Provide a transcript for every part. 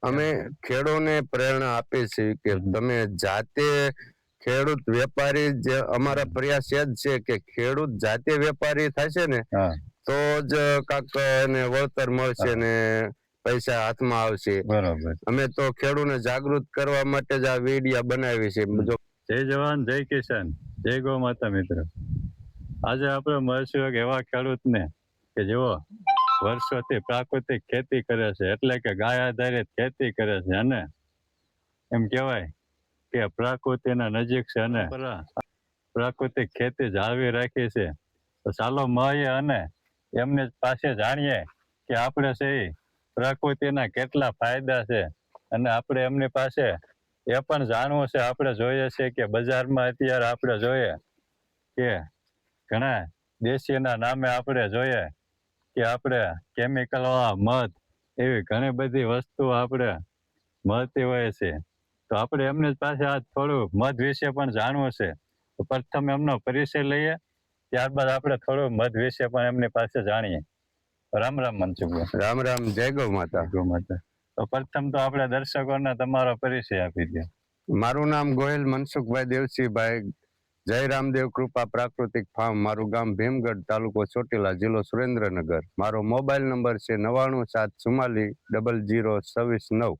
અમે ખેડૂતોને પ્રેરણા આપીએ છીએ કે તમે જાતે ખેડૂત વેપારી જે અમારા પ્રયાસ એ જ છે કે ખેડૂત જાતે વેપારી થશે ને તો જ કાંક એને વળતર મળશે ને પૈસા હાથમાં આવશે. બરાબર. અમે તો ખેડૂતને જાગૃત કરવા માટે જ આ વિડીયો બનાવી છે. જય જવાન જય કિસાન જય ગૌ માતા. મિત્રો આજે આપણે મળશું એક એવા ખેડૂતને કે જેઓ વર્ષોથી પ્રાકૃતિક ખેતી કરે છે, એટલે કે ગાય આધારિત ખેતી કરે છે અને એમ કહેવાય કે પ્રકૃતિના નજીક છે અને પ્રાકૃતિક ખેતી જાળવી રાખી છે. તો ચાલો મળીએ અને એમની પાસે જાણીએ કે આપણે છે પ્રકૃતિના કેટલા ફાયદા છે અને આપણે એમની પાસે એ પણ જાણવું છે. આપણે જોઈએ છે કે બજારમાં અત્યારે આપણે જોઈએ કે ઘણા દેશીના નામે આપણે જોઈએ કે આપણે કેમિકલ વાળા મધ એવી ઘણી બધી વસ્તુ આપણે મળતી હોય છે. તો આપણે એમની પાસે આ થોડું મધ વિશે પણ જાણવું છે. તો પ્રથમ એમનો પરિચય લઈએ, ત્યારબાદ આપણે થોડું મધ વિશે પણ એમની પાસે જાણીએ. રામ રામ મનસુખભાઈ. રામ રામ, જય ગૌ માતા. ગૌ માતા. તો પ્રથમ તો આપણે દર્શકોને તમારો પરિચય આપી દો. મારું નામ ગોહિલ મનસુખભાઈ દેવસિંહભાઈ, જય રામદેવ કૃપા પ્રાકૃતિક ફાર્મ. મારું ગામ ભીમગઢ, તાલુકો ચોટીલા, જિલ્લો સુરેન્દ્રનગર. મારો મોબાઈલ નંબર છે 9974402629.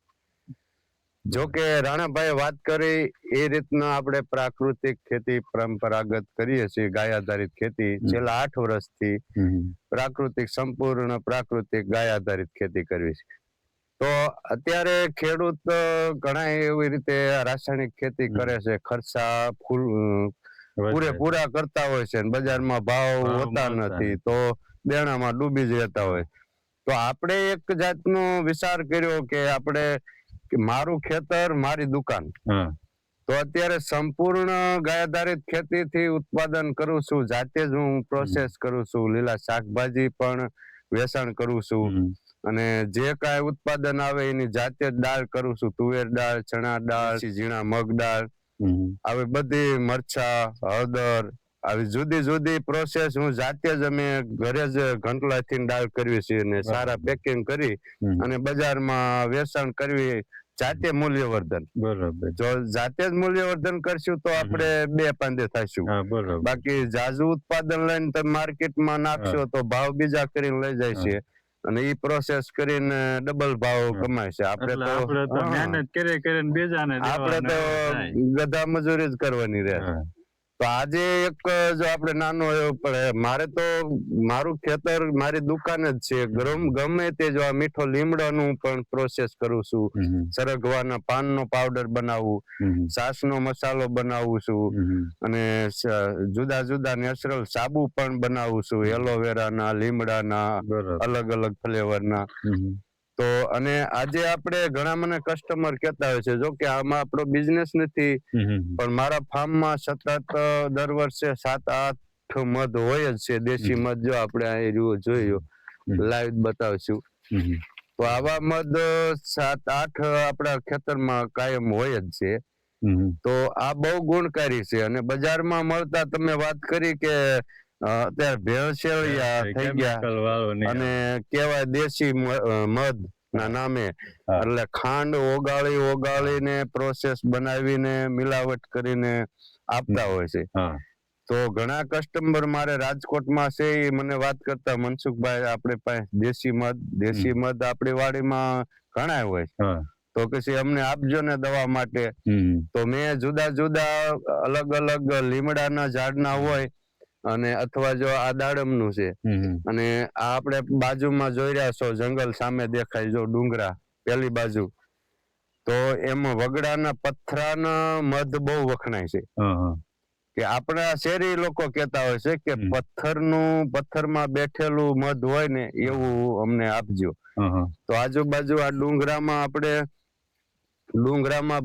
જો કે રાણાભાઈ વાત કરી એ રીતના આપણે પ્રાકૃતિક ખેતી પરંપરાગત કરીએ છીએ, ગાય આધારિત ખેતી છેલ્લા 8 વર્ષથી પ્રાકૃતિક, સંપૂર્ણ પ્રાકૃતિક ગાય આધારિત ખેતી કરવી છે. તો અત્યારે ખેડૂત ઘણા એવી રીતે રાસાયણિક ખેતી કરે છે, ખર્ચા પૂરેપૂરા કરતા હોય છે, બજારમાં ભાવ હોતા નથી તો દેણામાં ડૂબી જતા હોય. તો આપણે એક જાતનો વિચાર કર્યો કે આપણે મારું ખેતર મારી દુકાન. તો અત્યારે સંપૂર્ણ ગાય આધારિત ખેતીથી ઉત્પાદન કરું છું, જાતે જ હું પ્રોસેસ કરું છું, લીલા શાકભાજી પણ વેચાણ કરું છું અને જે કાંઈ ઉત્પાદન આવે એની જાતે જ દાળ કરું છું. તુવેર દાળ, ચણા દાળ, ઝીણા મગ દાળ, આવી બધી મરચા, હળદર, આવી જુદી જુદી પ્રોસેસ હું જાતે જ અમે ઘરે જ ઘંટલાથી દાળ કરવી છે અને સારા પેકિંગ કરી અને બજારમાં વેચાણ કરવી. જાતે મૂલ્યવર્ધન. બરોબર. જો જાતે જ મૂલ્યવર્ધન કરશું તો આપણે બે પાંદે થઈશું. બાકી જાજુ ઉત્પાદન લઈને તમે માર્કેટમાં નાખશો તો ભાવ બીજા કરીને લઈ જાય છે અને ઈ પ્રોસેસ કરીને ડબલ ભાવ કમાય છે. આપણે તો મહેનત કરીને બીજાને આપણે તો ગધા મજૂરી જ કરવાની રહે. તો આજે એક જો આપણે નાનો એવો પડે, મારે તો મારું ખેતર મારી દુકાન જ છે. ગમે તે જો આ મીઠો લીમડાનું પણ પ્રોસેસ કરું છું, સરગવાના પાનનો પાવડર બનાવું, છાસનો મસાલો બનાવું છું અને જુદા જુદા નેચરલ સાબુ પણ બનાવું છું, એલોવેરાના, લીમડાના, અલગ અલગ ફ્લેવરના. તો અને આજે આપણે ઘણા મને કસ્ટમર કહેતા હોય છે, જો કે આમાં આપણો બિઝનેસ નથી પણ મારા ફાર્મમાં સતત દર વર્ષે 7-8 મધ હોય જ છે, દેશી મધ. જો આપણે અહીં જોયું લાઈવ બતાવશું તો આવા મધ 7-8 આપણા ખેતરમાં કાયમ હોય જ છે. તો આ બહુ ગુણકારી છે અને બજારમાં મળતા તમે વાત કરી કે અત્યારે ભેળસેળિયા થઈ ગયા અને કેવાય દેશી મધ ના નામે, એટલે ખાંડ ઓગાળીને પ્રોસેસ બનાવીને મિલાવટ કરીને આપતા હોય છે. તો ઘણા કસ્ટમર મારે રાજકોટમાં છે, એ મને વાત કરતા, મનસુખભાઈ આપણે પાસે દેશી મધ આપણી વાડીમાં ઘણા હોય તો પછી અમને આપજો ને દવા માટે. તો મેં જુદા જુદા અલગ અલગ લીમડાના ઝાડના હોય અને અથવા જો આ દાડમનું છે અને આ આપણે બાજુમાં જોઈ રહ્યા છો જંગલ સામે દેખાય, જો ડુંગરા પેલી બાજુ, તો એમાં વગડાના પથરાના મધ બહુ વખણાય છે. કે આપણા શહેરી લોકો કહેતા હોય છે કે પથ્થરમાં બેઠેલું મધ હોય ને એવું અમને આપજો. તો આજુબાજુ આ ડુંગરામાં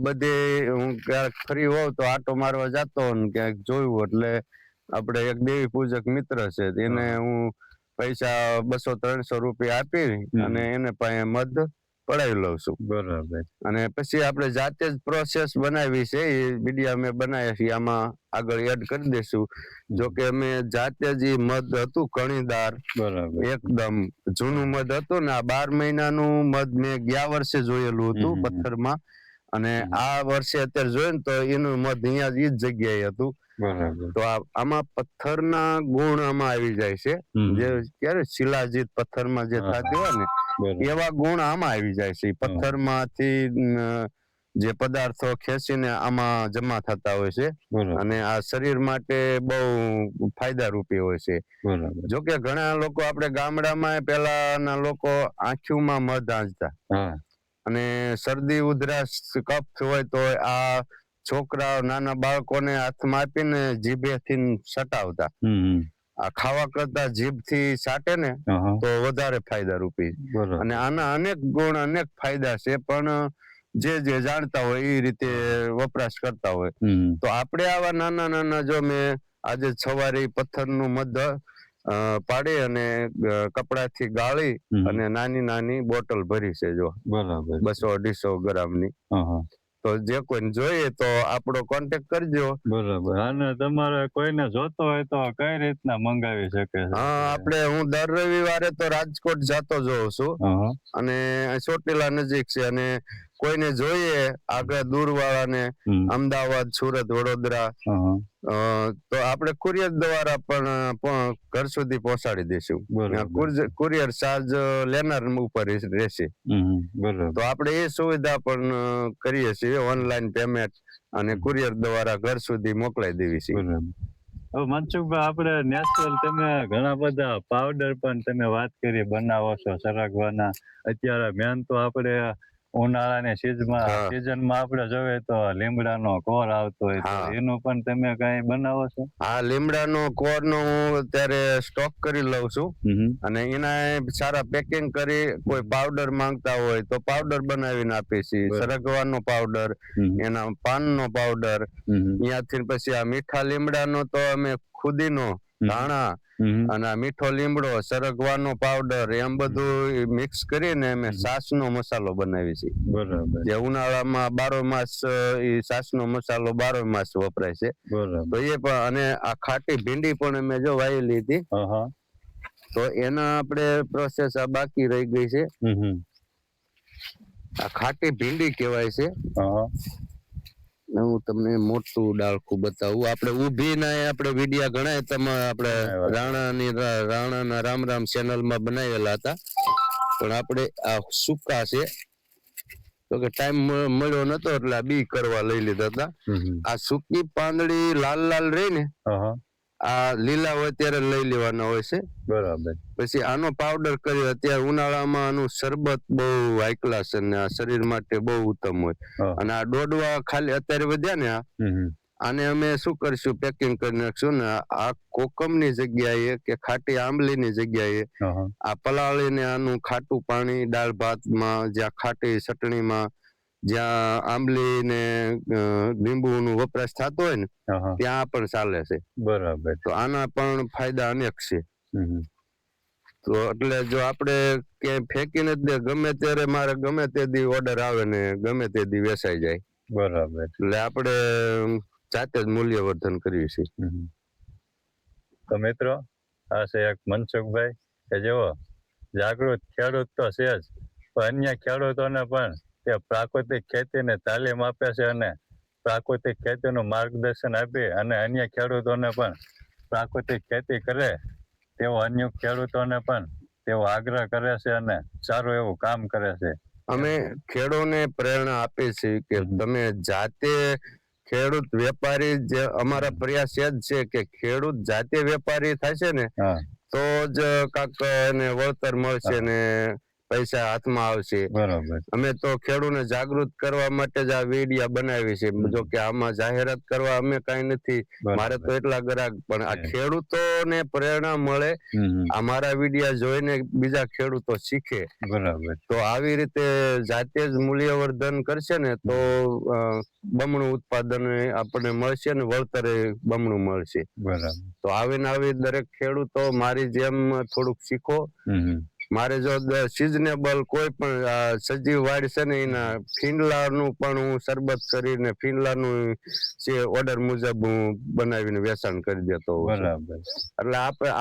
બધે હું ક્યાંક ફરી હોઉં તો આટો મારવા જતો ને ક્યાંક જોયું એટલે આપણે એક દેવી પૂજક મિત્ર છે, એને હું પૈસા 200-300 રૂપિયા આપી અને એને પાસે મધ પડાવી લઉં છું. બરાબર. અને પછી આપણે જાતે જ પ્રોસેસ બનાવી છે એ વિડીયો અમે બનાવ્યા છે આમાં આગળ એડ કરી દઈશું. જો કે અમે જાતે જ ઈ મધ હતું કણીદાર બરાબર. એકદમ જૂનું મધ હતું ને, આ 12 મહિનાનું મધ મેં ગયા વર્ષે જોયેલું હતું પથ્થરમાં, અને આ વર્ષે અત્યારે જોયું ને તો એનું મધ અહીંયા જ ઈ જ જગ્યાએ હતું. બરાબર. તો આમાં પથ્થરના ગુણ આમાં આવી જાય છે, જે ક્યારે શિલાજીત પથ્થરમાં જે થતી હોય ને એવા ગુણ આમાં આવી જાય છે. પથ્થરમાંથી જે પદાર્થો ખેંચીને આમાં જમા થતા હોય છે, અને આ શરીર માટે બહુ ફાયદારૂપી હોય છે. જોકે ઘણા લોકો આપણે ગામડામાં પેલાના લોકો આંખીમાં મધ આંચતા, અને શરદી ઉધરસ કફ હોય તો આ છોકરા નાના બાળકોને હાથમાં આપીને જીભેથી સટાવતા. આ ખાવા કરતા જીભથી સાટે ને તો વધારે ફાયદારૂપી. અને આના અનેક ગુણ અનેક ફાયદા છે, પણ જે જાણતા હોય એ રીતે વપરાશ કરતા હોય. તો આપણે આવા નાના નાના, જો મેં આજે સવારે પથ્થરનું મધ પાડી અને કપડાથી ગાળી અને નાની નાની બોટલ ભરી છે, જો 200-250 ગ્રામની. તો જે કોઈને જોઈએ તો આપણો કોન્ટેક્ટ કરજો. બરાબર. અને તમારે કોઈને જોતો હોય તો કઈ રીતના મંગાવી શકે? હા, આપણે હું દર રવિવારે તો રાજકોટ જતો જોઉં છું, અને ચોટીલા નજીક છે. અને કોઈને જોઈએ આગળ દૂર વાળાને અમદાવાદ, સુરત, વડોદરા, તો આપણે કુરિયર દ્વારા પણ ઘર સુધી પહોંચાડી દઈશું. કુરિયર ચાર્જ લેનાર ઉપર રહેશે. તો આપણે એ સુવિધા પણ કરીએ છીએ, ઓનલાઈન પેમેન્ટ અને કુરિયર દ્વારા ઘર સુધી મોકલાઈ દેવી છે. મનસુખભાઈ, આપણે નેચરલ તમે ઘણા બધા પાવડર પણ તમે વાત કરી બનાવો છો સરગવાના. અત્યારે મેન તો આપણે ઉનાળાની સિઝનમાં આપણે જોઈએ તો લીમડાનો કોર આવતો હોય, તો એનું પણ તમે કઈ બનાવો છો? હા, લીમડાનો કોર નો હું અત્યારે સ્ટોક કરી લઉં છું, અને એના સારા પેકિંગ કરી કોઈ પાવડર માંગતા હોય તો પાવડર બનાવીને આપીએ છીએ. સરગવાનો પાવડર, એના પાનનો પાવડર, ત્યાંથી પછી આ મીઠા લીમડાનો તો અમે ખુદીનો ધાણા અને મીઠો લીમડો, સરગવાનો પાવડર, એમ બધું મિક્સ કરીને અમે છાશનો મસાલો બનાવી છે. બરાબર. જે ઉનાળામાં 12 માસ એ છાશનો મસાલો 12 માસ વપરાય છે. તો એ પણ, અને આ ખાટી ભીંડી પણ અમે જો વાયેલી હતી, તો એના આપણે પ્રોસેસ આ બાકી રહી ગઈ છે. આ ખાટી ભીંડી કહેવાય છે. હું તમને મોટું ડાળખું બતાવું. આપણે ઊભી ના આપણે વિડિયા ઘણા આપણે રાણાના રામ રામ ચેનલમાં બનાવેલા હતા, પણ આપણે આ સૂકા છે, તો કે ટાઈમ મળ્યો નતો એટલે બી કરવા લઈ લીધા હતા. આ સૂકી પાંદડી લાલ લાલ રહી ને, આ લીલા હોય ત્યારે લઈ લેવાના હોય છે. બરાબર. પછી આનો પાવડર કર્યો. અત્યારે ઉનાળામાં આનું શરબત બહુ હાઈ ક્લાસ અને આ શરીર માટે બહુ ઉત્તમ હોય. અને આ દોડવા ખાલી અત્યારે વધ્યા ને, આને અમે શું કરશું, પેકિંગ કરી નાખશું ને આ કોકમની જગ્યાએ કે ખાટી આંબલીની જગ્યાએ આ પલાળીને આનું ખાટું પાણી દાળ ભાતમાં, જ્યાં ખાટી ચટણીમાં, જ્યાં આંબલી ને લીંબુનું વપરાશ થતો હોય ને ત્યાં પણ ચાલે છે. બરાબર. તો આના પણ ફાયદા અનેક છે. તો એટલે જો આપણે ક્યાંય ફેંકીને જ દે, ગમે ત્યારે મારે ગમે તે દી ઓર્ડર આવે ને ગમે તે દી વેચાઈ જાય. બરાબર. એટલે આપણે જાતે જ મૂલ્યવર્ધન કરીએ છીએ. તો મિત્રો, આ છે એક મનસુખભાઈ કે જેઓ જાગૃત ખેડૂત તો છે જ, પણ અન્ય ખેડૂતોને પણ તે પ્રાકૃતિક ખેતીને તાલીમ આપે છે, અને પ્રાકૃતિક ખેતીનું માર્ગદર્શન આપી અને અન્ય ખેડૂતોને પણ પ્રાકૃતિક ખેતી કરે તેવો અન્ય ખેડૂતોને પણ તેવો આગ્રહ કરે છે, અને સારું એવું કામ કરે છે. અમે ખેડૂતોને પ્રેરણા આપીએ છીએ કે તમે જાતે ખેડૂત વેપારી, જે અમારા પ્રયાસ એ જ છે કે ખેડૂત જાતે વેપારી થશે ને તો જ કાંક એને વળતર મળશે ને પૈસા હાથમાં આવશે. બરાબર. અમે તો ખેડૂતને જાગૃત કરવા માટે જ આ વિડીયા બનાવી છે. જો કે આમાં જાહેરાત કરવા અમે કઈ નથી, મારે તો એટલા ગ્રાહક, પણ આ ખેડૂતોને પ્રેરણા મળે, અમારા વિડીયા જોઈને બીજા ખેડૂતો શીખે. બરાબર. તો આવી રીતે જાતે જ મૂલ્યવર્ધન કરશે ને તો બમણું ઉત્પાદન આપણને મળશે ને વળતર બમણું મળશે. બરાબર. તો આવીને આવી દરેક ખેડૂતો મારી જેમ થોડુંક શીખો, મારે જો સિઝનેબલ કોઈ પણ સજીવ વાડ છે ને એના ફીંડલાનું પણ હું શરબત કરીને ફીંડલાનું છે ઓર્ડર મુજબ હું બનાવીને વેચાણ કરી દેતો હોઉં છું. બરાબર. એટલે આપણે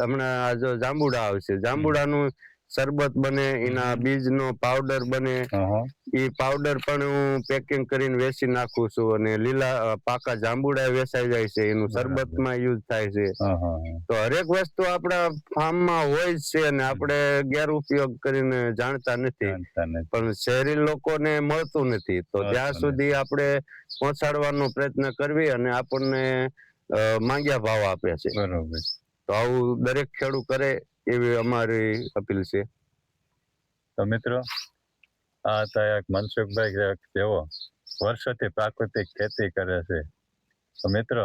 હમણાં આ જો જાંબુડા આવશે, જાંબુડાનું શરબત બને, એના બીજનો પાવડર બને, એ પાવડર પણ હું પેકિંગ કરીને વેચી નાખું છું. અને લીલા પાકા જાંબુડા વેચાઈ જાય છે, એનું શરબતમાં યુઝ થાય છે. તો હરેક વસ્તુ આપણા ફાર્મમાં હોય જ છે અને આપણે ગેરઉપયોગ કરીને જાણતા નથી, પણ શહેરી લોકોને મળતું નથી. તો ત્યાં સુધી આપણે પહોંચાડવાનો પ્રયત્ન કરવી અને આપણને માંગ્યા ભાવ આપે છે. બરોબર. તો આવું દરેક ખેડૂત કરે એવી અમારી અપીલ છે. તો મિત્રો, આ હતા એક મનસુખભાઈ જેઓ વર્ષોથી પ્રાકૃતિક ખેતી કરે છે. તો મિત્રો,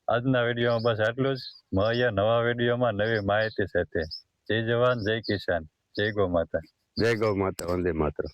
આજના વિડીયોમાં બસ આટલું જ. મળીએ નવા વિડીયોમાં નવી માહિતી સાથે. જય જવાન, જય કિસાન, જય ગૌ માતા. જય ગૌ માતા, વંદે માતરમ.